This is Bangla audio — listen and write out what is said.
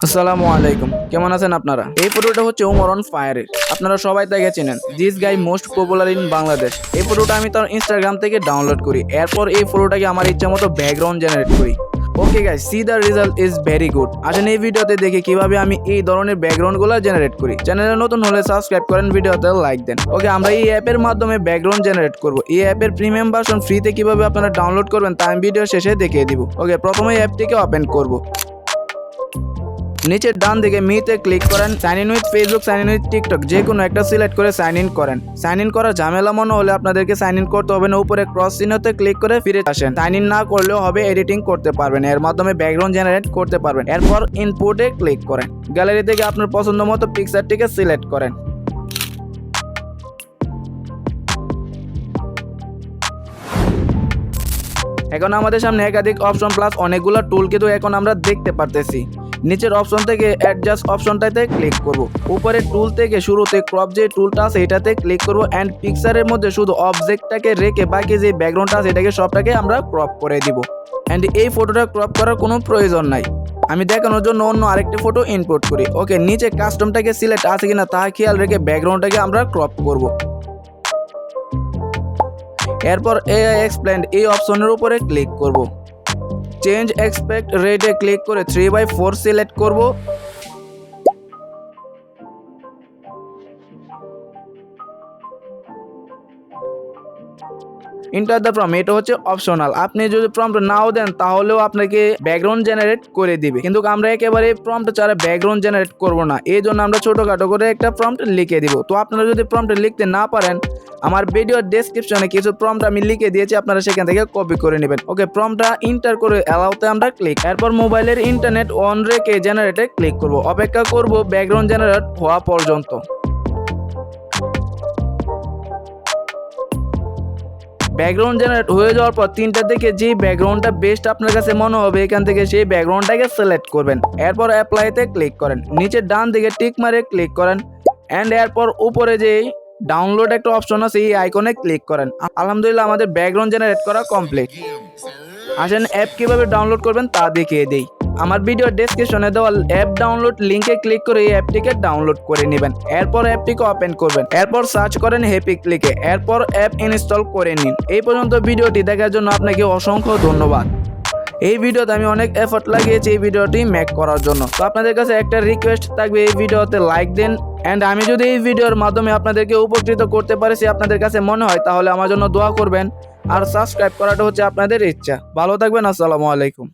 আসসালামু আলাইকুম, কেমন আছেন আপনারা? এই ফটোটা হচ্ছে উমর অন ফায়ারের। আপনারা সবাই তাকে চেনেন। This guy most popular in Bangladesh. এই ফটোটা আমি তার ইনস্টাগ্রাম থেকে ডাউনলোড করি। এরপর এই ফটোটাকে আমার ইচ্ছা মতো ব্যাকগ্রাউন্ড জেনারেট করি। Okay guys, C the result is very good. আসেন এই ভিডিওতে দেখি কিভাবে আমি এই ধরনের ব্যাকগ্রাউন্ডগুলো জেনারেট করি। চ্যানেলে নতুন হলে সাবস্ক্রাইব করেন, ভিডিওতে লাইক দেন। ওকে, আমরা এই অ্যাপের মাধ্যমে ব্যাকগ্রাউন্ড জেনারেট করব। এই অ্যাপের প্রিমিয়াম ভার্সন ফ্রিতে কিভাবে আপনারা ডাউনলোড করবেন তা আমি ভিডিও শেষে দেখিয়ে দিব। ওকে, প্রথমে অ্যাপটিকে ওপেন করব। নিচের ডান দিকে মিতে ক্লিক করেন। Sign in with Facebook, sign in with TikTok যে কোনো একটা সিলেক্ট করে সাইন ইন করেন। সাইন ইন করার ঝামেলা মনে হলে আপনাদেরকে সাইন ইন করতে হবে না, উপরে ক্রস চিহ্নতে ক্লিক করে ফিরে আসেন। সাইন ইন না করলেও হবে, এডিটিং করতে পারবেন, এর মাধ্যমে ব্যাকগ্রাউন্ড জেনারেট করতে পারবেন। এরপর ইনপুটে ক্লিক করেন। গ্যালারি থেকে আপনার পছন্দ মতো পিকচারটিকে সিলেক্ট করেন। এখন আমাদের সামনে একাধিক অপশন প্লাস অনেকগুলো টুল কিন্তু এখন আমরা দেখতে পারতেছি। নিচের অপশন থেকে অ্যাডজাস্ট অপশনটাতে ক্লিক করব। উপরে টুল থেকে শুরুতে ক্রপ যে টুলটা আছে এটাতে ক্লিক করব অ্যান্ড পিকচারের মধ্যে শুধু অবজেক্টটাকে রেখে বাকি যে ব্যাকগ্রাউন্ডটা আছে এটাকে সবটাকে আমরা ক্রপ করে দিব। অ্যান্ড এই ফটোটা ক্রপ করার কোনো প্রয়োজন নাই। আমি দেখানোর জন্য অন্য আরেকটি ফটো ইনপুট করি। ওকে, নিচে কাস্টমটাকে সিলেক্ট আছে কিনা তা খেয়াল রেখে ব্যাকগ্রাউন্ডটাকে আমরা ক্রপ করব। এরপর এআই এক্সপ্লেন্ড এই অপশনের উপরে ক্লিক করব। চেঞ্জ এক্সপেক্ট রেটে ক্লিক করে 3/4 সিলেক্ট করব। ইন্টার দ্য প্রম্পট, এটা হচ্ছে অপশনাল। আপনি যদি প্রম্পট নাও দেন তাহলেও আপনাকে ব্যাকগ্রাউন্ড জেনারেট করে দিবে, কিন্তু আমরা একেবারে প্রম্পট ছাড়া ব্যাকগ্রাউন্ড জেনারেট করব না। এই জন্য আমরা ছোটখাটো করে একটা প্রম্পট লিখে দিব। তো আপনারা যদি প্রম্পট লিখতে না পারেন, আমার ভিডিওর ডেসক্রিপশনে কিছু প্রম্পট আমি লিখে দিয়েছি, আপনারা সেখান থেকে কপি করে নেবেন। ওকে, প্রম্পটটা ইন্টার করে অ্যালাউতে আমরা ক্লিক। এরপর মোবাইলের ইন্টারনেট অন রেখে জেনারেটে ক্লিক করব। অপেক্ষা করব ব্যাকগ্রাউন্ড জেনারেট হওয়া পর্যন্ত। ব্যাকগ্রাউন্ড জেনারেট হয়ে যাওয়ার পর তিনটা থেকে যে ব্যাকগ্রাউন্ডটা বেস্ট আপনার কাছে মনে হবে এখান থেকে সেই ব্যাকগ্রাউন্ডটাকে সিলেক্ট করবেন। এরপর অ্যাপ্লাইতে ক্লিক করেন। নিচে ডান দিকে টিক মারে ক্লিক করেন অ্যান্ড এরপর উপরে যে ডাউনলোড একটা অপশন আছে এই আইকনে ক্লিক করেন। আলহামদুলিল্লাহ, আমাদের ব্যাকগ্রাউন্ড জেনারেট করা কমপ্লিট। আসেন অ্যাপ কিভাবে ডাউনলোড করবেন তা দেখিয়ে দেই। আমার ভিডিও ডেসক্রিপশনে দেওয়া অ্যাপ ডাউনলোড লিংকে ক্লিক করে এই অ্যাপটিকে ডাউনলোড করে নেবেন। এরপর অ্যাপটিকে ওপেন করবেন। এরপর সার্চ করেন হ্যাপি ক্লিকে। এরপর অ্যাপ ইনস্টল করে নিন। এই পর্যন্ত ভিডিওটি দেখার জন্য আপনাকে অসংখ্য ধন্যবাদ। এই ভিডিওতে আমি অনেক এফর্ট লাগিয়েছি এই ভিডিওটি মেক করার জন্য। তো আপনাদের কাছে একটা রিকোয়েস্ট থাকবে, এই ভিডিওতে লাইক দেন। অ্যান্ড আমি যদি এই ভিডিওর মাধ্যমে আপনাদেরকে উপকৃত করতে পারছি আপনাদের কাছে মনে হয়, তাহলে আমার জন্য দোয়া করবেন। আর সাবস্ক্রাইব করাটা হচ্ছে আপনাদের ইচ্ছা। ভালো থাকবেন, আসসালামু আলাইকুম।